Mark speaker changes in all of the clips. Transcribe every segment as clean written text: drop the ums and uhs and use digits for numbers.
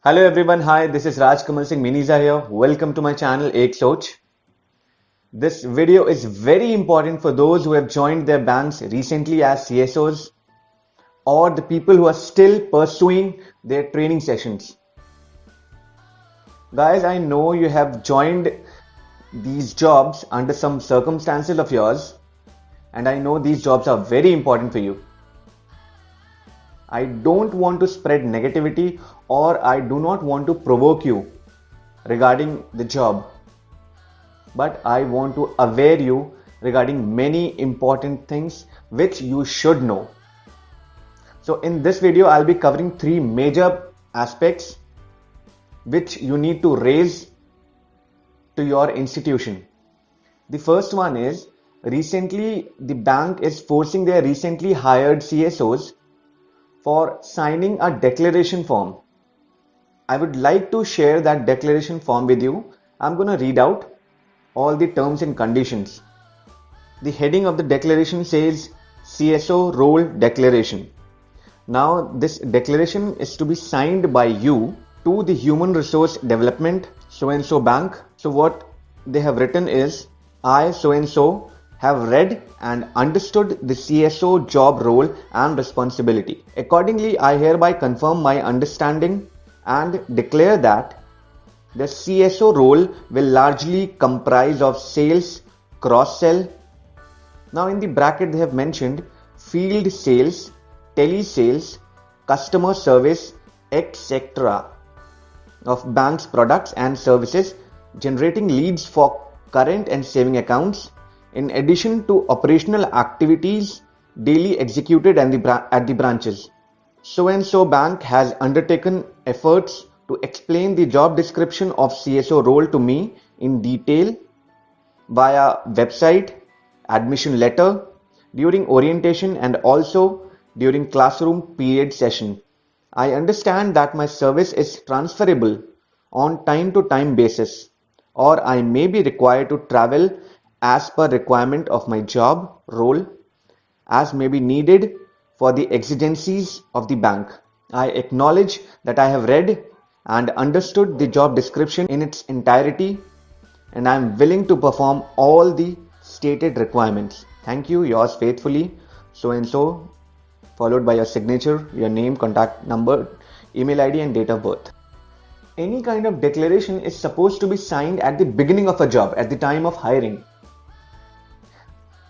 Speaker 1: Hello everyone, hi, this is Raj Kamal Singh Miniza here. Welcome to my channel Ek Soch. This video is very important for those who have joined their banks recently as CSOs or the people who are still pursuing their training sessions. Guys, I know you have joined these jobs under some circumstances of yours, and I know these jobs are very important for you. I don't want to spread negativity or I do not want to provoke you regarding the job, but I want to aware you regarding many important things which you should know. So in this video, I'll be covering three major aspects which you need to raise to your institution. The first one is recently the bank is forcing their recently hired CSOs for signing a declaration form. I would like to share that declaration form with you. I'm going to read out all the terms and conditions. The heading of the declaration says CSO Role Declaration. Now this declaration is to be signed by you to the Human Resource Development so and so bank. So what they have written is, I so and so have read and understood the CSO job role and responsibility. Accordingly, I hereby confirm my understanding and declare that the CSO role will largely comprise of sales, cross-sell. Now in the bracket they have mentioned field sales, telesales, customer service, etc. of bank's products and services, generating leads for current and saving accounts, in addition to operational activities daily executed at the branches. So and so bank has undertaken efforts to explain the job description of CSO role to me in detail via website, admission letter, during orientation and also during classroom period session. I understand that my service is transferable on time to time basis, or I may be required to travel as per requirement of my job role as may be needed for the exigencies of the bank. I acknowledge that I have read and understood the job description in its entirety and I am willing to perform all the stated requirements. Thank you, yours faithfully, so and so, followed by your signature, your name, contact number, email ID and date of birth. Any kind of declaration is supposed to be signed at the beginning of a job, at the time of hiring.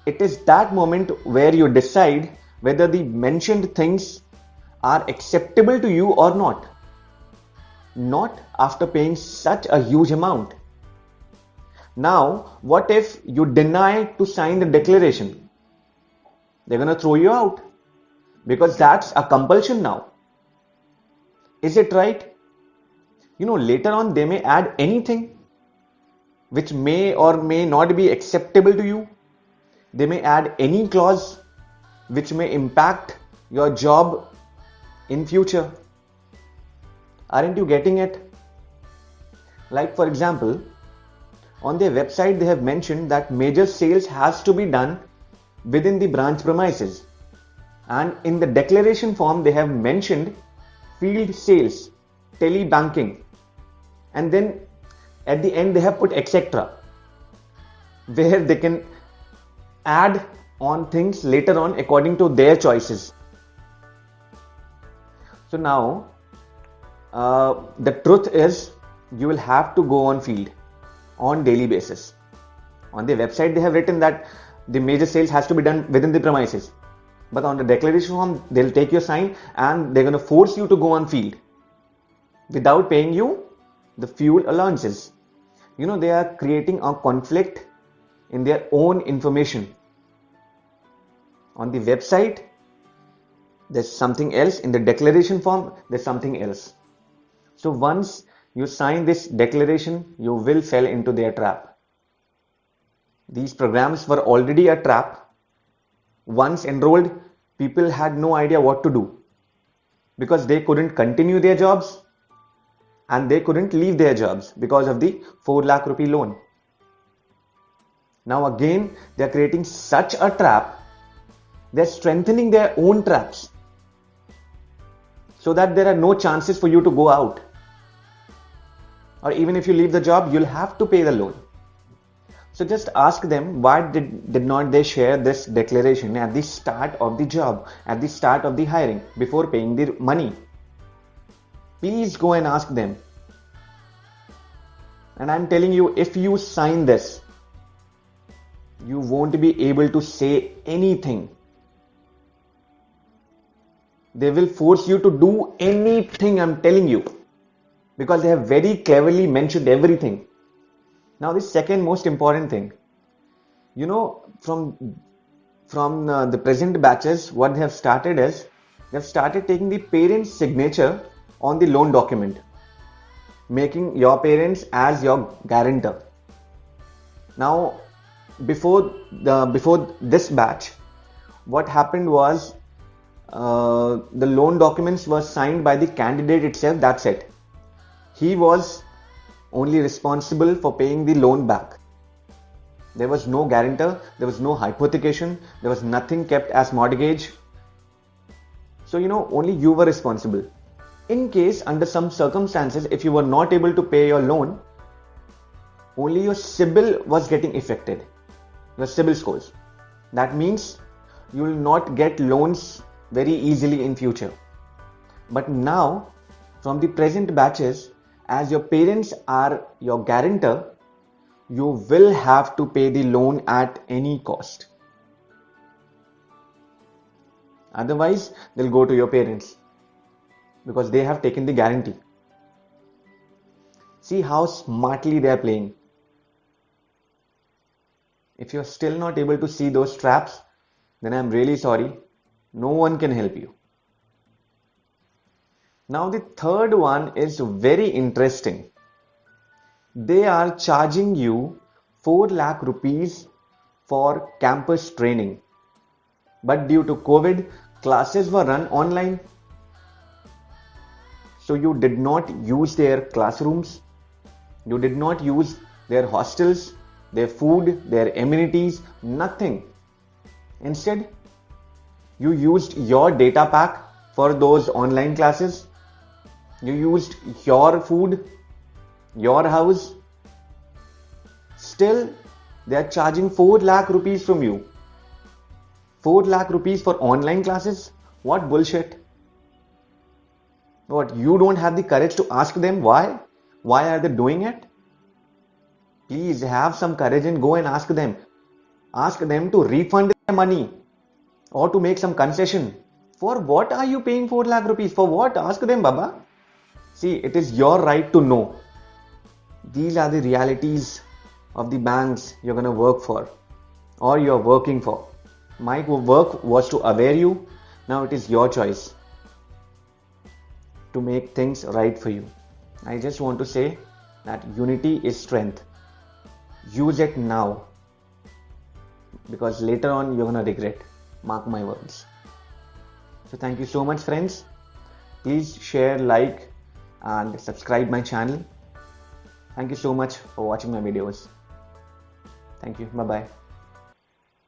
Speaker 1: It is that moment where you decide whether the mentioned things are acceptable to you or not after paying such a huge amount. Now, what if you deny to sign the declaration? They're going to throw you out because that's a compulsion now. Is it right? Later on they may add anything which may or may not be acceptable to you. They may add any clause which may impact your job in future. Aren't you getting it? Like for example, on their website they have mentioned that major sales has to be done within the branch premises. And in the declaration form they have mentioned field sales, telebanking, and then at the end they have put etc. where they can add on things later on according to their choices. So now the truth is you will have to go on field on daily basis. On the website they have written that the major sales has to be done within the premises, but on the declaration form they'll take your sign and they're going to force you to go on field without paying you the fuel allowances. They are creating a conflict in their own information. On the website there's something else, in the declaration form there's something else. So once you sign this declaration, you will fall into their trap. These programs were already a trap. Once enrolled, people had no idea what to do because they couldn't continue their jobs and they couldn't leave their jobs because of the 4 lakh rupee loan. Now again, they are creating such a trap. They're strengthening their own traps so that there are no chances for you to go out. or even if you leave the job, you'll have to pay the loan. So just ask them, why did not they share this declaration at the start of the job, at the start of the hiring, before paying the money? Please go and ask them. And I'm telling you, if you sign this, you won't be able to say anything. They will force you to do anything, I'm telling you, because they have very cleverly mentioned everything. Now, the second most important thing, from the present batches, what they have started is, they have started taking the parent's signature on the loan document, making your parents as your guarantor. Now, before this batch, what happened was, the loan documents were signed by the candidate itself. That's it. He was only responsible for paying the loan back. There was no guarantor, there was no hypothecation, there was nothing kept as mortgage. So, only you were responsible. In case, under some circumstances, if you were not able to pay your loan, only your CIBIL was getting affected, your CIBIL scores. That means you will not get loans very easily in future. But now, from the present batches, as your parents are your guarantor, you will have to pay the loan at any cost. Otherwise, they'll go to your parents because they have taken the guarantee. See how smartly they are playing. If you're still not able to see those traps, then I'm really sorry. No one can help you. Now the third one is very interesting. They are charging you 4 lakh rupees for campus training. But due to COVID, classes were run online. So you did not use their classrooms. You did not use their hostels, their food, their amenities, nothing. Instead, you used your data pack for those online classes. You used your food, your house. Still, they are charging 4 lakh rupees from you. 4 lakh rupees for online classes? What bullshit. What, you don't have the courage to ask them why? Why are they doing it? Please have some courage and go and ask them. Ask them to refund their money or to make some concession. For what are you paying 4 lakh rupees? For what? Ask them, Baba. See, it is your right to know. These are the realities of the banks you're going to work for or you're working for. My work was to aware you. Now it is your choice to make things right for you. I just want to say that unity is strength. Use it now, because later on you're going to regret. Mark my words. So thank you so much, friends. Please share, like and subscribe my channel. Thank you so much for watching my videos. Thank you. Bye bye.